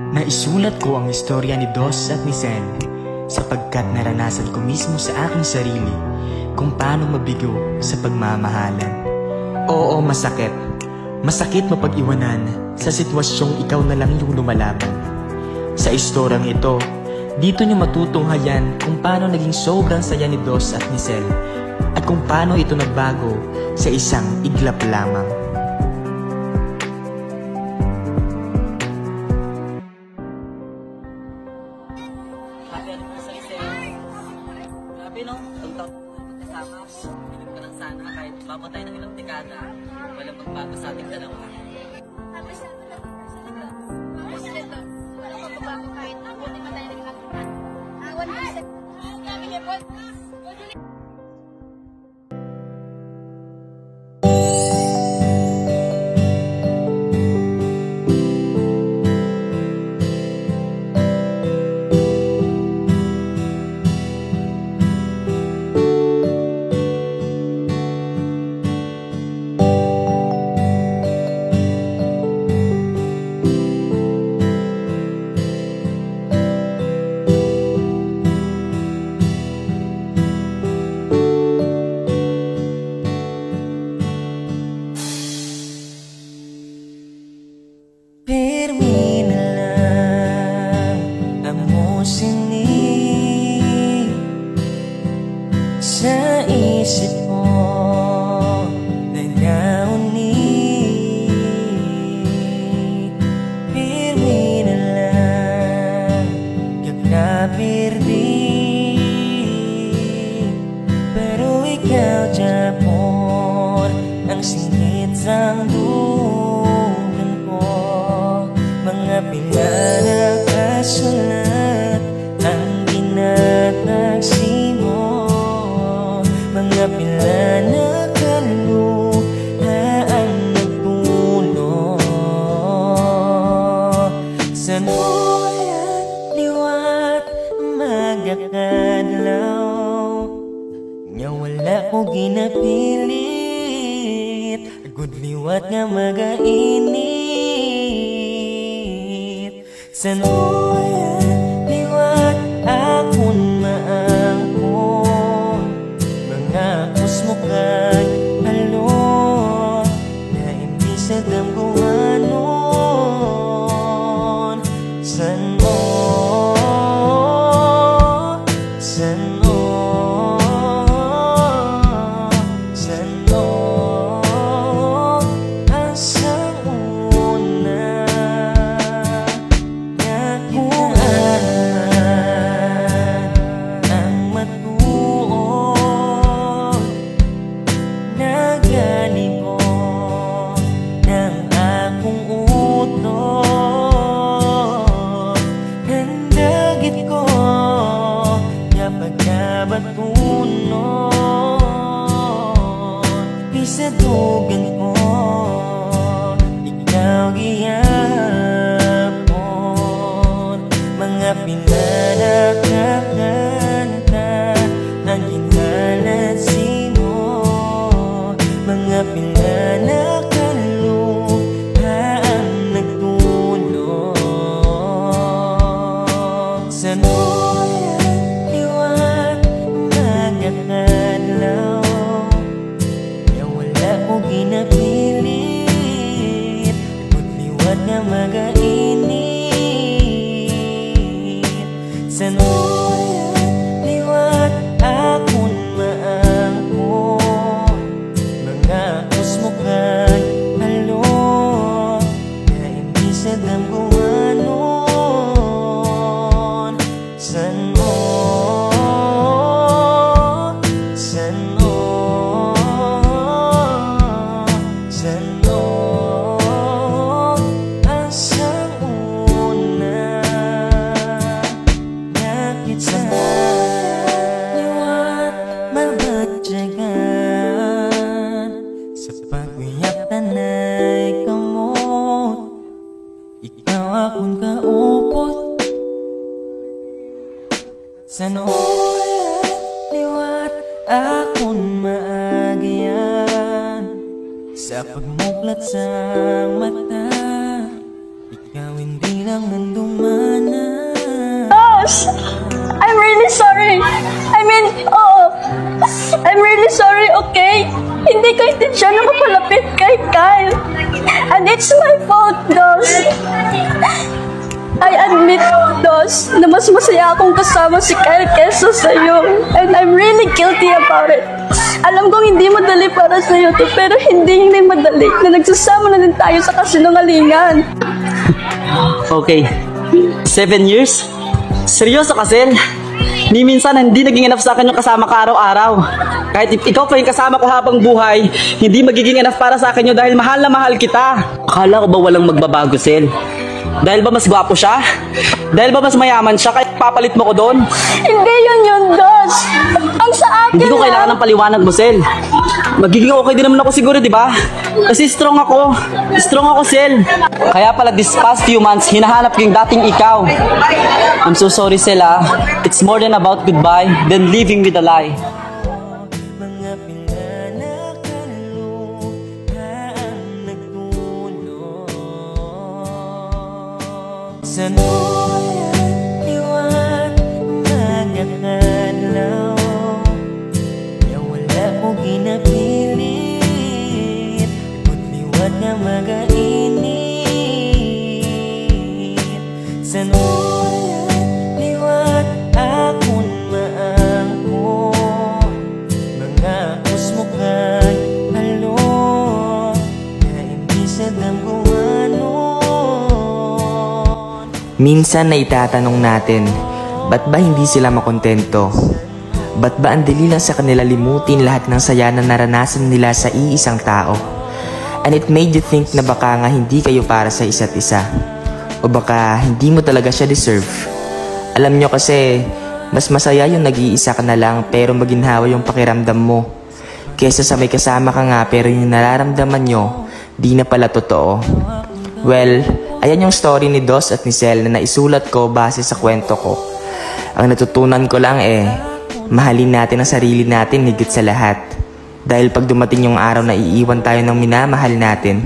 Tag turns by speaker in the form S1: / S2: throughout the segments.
S1: Naisulat ko ang istorya ni Dos at ni Sen sapagkat naranasan ko mismo sa aking sarili kung paano mabigo sa pagmamahalan. Oo, masakit. Masakit mapag-iwanan sa sitwasyong ikaw na lang yung lumalaban. Sa istoryang ito, dito nyo matutunghayan kung paano naging sobrang saya ni Dos at ni Sel at kung paano ito nagbago sa isang iglap lamang.
S2: Grabe no, tungtong kasama. Pinig ko lang sana kahit babot tayo ng ilang dekada, walang magbago sa ating dalawa.
S3: Sabi siya, walang magbabago kahit buti pa tayo nagkakita. 1%. Sabi niya po,
S4: pirmi na lang ang musinig sa isip mo nag-auni. Pirmi na lang kakapirdi, pero ikaw Japon ang singit sang mga pinagkasulat ang ginatagsi mo, mga pinanakaluha ang nagpuno sa nuy at liwat magakadlaw. Nga wala ko ginapilit, good liwat nga magainit sa nuy at liwat akong maangkon. Mga kusmo kay halo na hindi sa damguhanon. San mo, san mo, san mo asang una kung ang matuon nagalibot ng akong utok. Nandagit ko kapag nabatunon, isadugan ko ikaw giyapon. Mga pinanakakanta ang ginhalansi mo, mga pinanakaluha ang nagtulong sa nuy at liwat magakadlaw. Kaya wala ko ginapilit, good liwat nga magainit sa nuy at liwat akong maangkon. Mga kusmo kay halo na hindi sa damguhanon. San mo, san mo, san mo asang una nakit sa liwat mabatyagan sa pagwiyak tanay kamot. Ikaw akong kaupot sa nuy at liwat akong maagyan sa pagmuklat sa mata. Ikaw hindi lang ang dumana.
S5: Gosh! I'm really sorry. I mean, oo. I'm really sorry, okay? Hindi ko intensyon na mapalapit kay Kyle. And it's my fault, Dos. I admit, Dos, na mas masaya akong kasama si Kyle kesa sa'yo. And I'm really guilty about it. Alam kong hindi madali para sa'yo to, pero hindi madali na nagsasama na din tayo sa kasinungalingan.
S2: Okay. 7 years? Seryoso ka, Sel? Ni minsan hindi naging enough sa akin yung kasama ka araw-araw. Kahit ikaw pa yung kasama ko habang buhay, hindi magiging enough para sa akin yun dahil mahal na mahal kita. Akala ko ba walang magbabago, Sel? Dahil ba mas gwapo siya? Dahil ba mas mayaman siya kaya papalit mo ko doon?
S5: Hindi yun, Dos. Ang sa akin
S2: Hindi ko kailangan ng paliwanag mo, Sel. Magiging okay din naman ako siguro, di ba? Kasi strong ako. Strong ako, Sel. Kaya pala this past few months, hinahanap ko yung dating ikaw. I'm so sorry, Sel, ah. It's more than about goodbye than living with a lie.
S4: Mga pinanakaluhaan nagdulot sa liwan magakalaw na wala mo ginapilit at liwan na magainit sa liwan akong maangko mga usmo kay halo na hindi sa damguanon.
S1: Minsan na itatanong natin, ba't ba hindi sila makontento? Ba't ba ang dali lang sa kanila limutin lahat ng saya na naranasan nila sa iisang tao? And it made you think na baka nga hindi kayo para sa isa't isa. O baka hindi mo talaga siya deserve. Alam nyo kasi, mas masaya yung nag-iisa ka na lang pero maginhawa yung pakiramdam mo. Kesa sa may kasama ka nga pero yung nararamdaman nyo, di na pala totoo. Well, ayan yung story ni Dos at ni Sel na naisulat ko base sa kwento ko. Ang natutunan ko lang mahalin natin ang sarili natin higit sa lahat. Dahil pag dumating yung araw na iiwan tayo ng minamahal natin,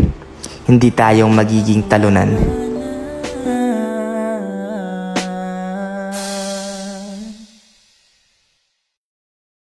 S1: hindi tayong magiging talunan.